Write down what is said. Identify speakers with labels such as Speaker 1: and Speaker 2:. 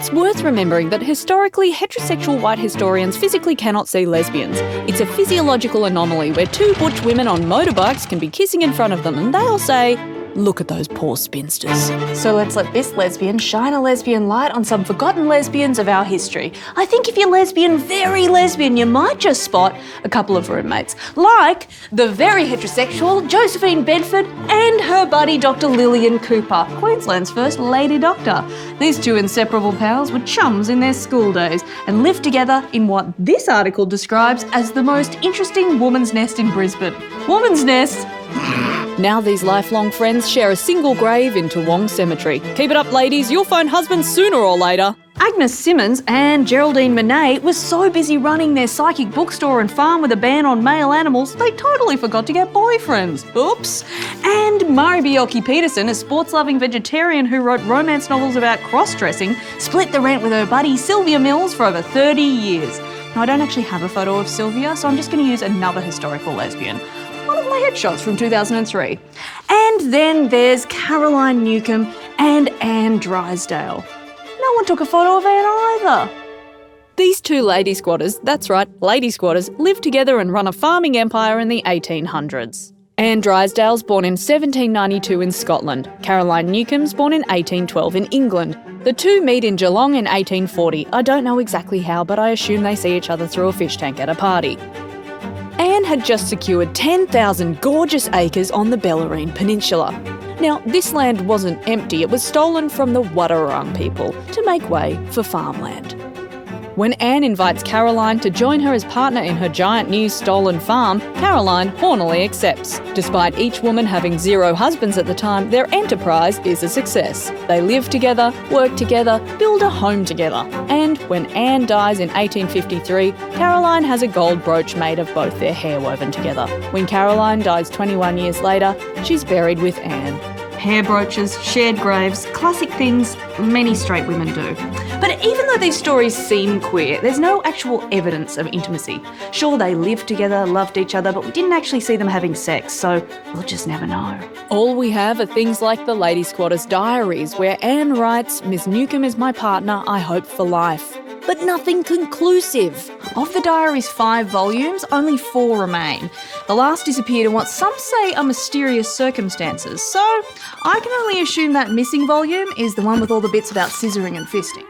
Speaker 1: It's worth remembering that historically, heterosexual white historians physically cannot see lesbians. It's a physiological anomaly where two butch women on motorbikes can be kissing in front of them and they'll say, "Look at those poor spinsters."
Speaker 2: So let's let this lesbian shine a lesbian light on some forgotten lesbians of our history. I think if you're lesbian, very lesbian, you might just spot a couple of roommates, like the very heterosexual Josephine Bedford and her buddy Dr. Lillian Cooper, Queensland's first lady doctor. These two inseparable pals were chums in their school days and lived together in what this article describes as the most interesting woman's nest in Brisbane. Woman's nest?
Speaker 1: Now these lifelong friends share a single grave in Toowong Cemetery. Keep it up, ladies, you'll find husbands sooner or later.
Speaker 2: Agnes Simmons and Geraldine Monet were so busy running their psychic bookstore and farm with a ban on male animals, they totally forgot to get boyfriends. Oops. And Murray Bjelke-Peterson, a sports-loving vegetarian who wrote romance novels about cross-dressing, split the rent with her buddy Sylvia Mills for over 30 years. Now, I don't actually have a photo of Sylvia, so I'm just going to use another historical lesbian. One of my headshots from 2003. And then there's Caroline Newcomb and Anne Drysdale. No one took a photo of Anne either.
Speaker 1: These two lady squatters, that's right, lady squatters, lived together and run a farming empire in the 1800s. Anne Drysdale's born in 1792 in Scotland. Caroline Newcomb's born in 1812 in England. The two meet in Geelong in 1840. I don't know exactly how, but I assume they see each other through a fish tank at a party. Anne had just secured 10,000 gorgeous acres on the Bellarine Peninsula. Now, this land wasn't empty, it was stolen from the Wadawurrung people to make way for farmland. When Anne invites Caroline to join her as partner in her giant new stolen farm, Caroline hornily accepts. Despite each woman having 0 husbands at the time, their enterprise is a success. They live together, work together, build a home together. And when Anne dies in 1853, Caroline has a gold brooch made of both their hair woven together. When Caroline dies 21 years later, she's buried with Anne.
Speaker 2: Hair brooches, shared graves, classic things many straight women do. But even though these stories seem queer, there's no actual evidence of intimacy. Sure, they lived together, loved each other, but we didn't actually see them having sex, so we'll just never know.
Speaker 1: All we have are things like the Lady Squatter's diaries, where Anne writes, "Miss Newcomb is my partner, I hope for life." But nothing conclusive.
Speaker 2: Of the diary's 5 volumes, only 4 remain. The last disappeared in what some say are mysterious circumstances, so I can only assume that missing volume is the one with all the bits about scissoring and fisting.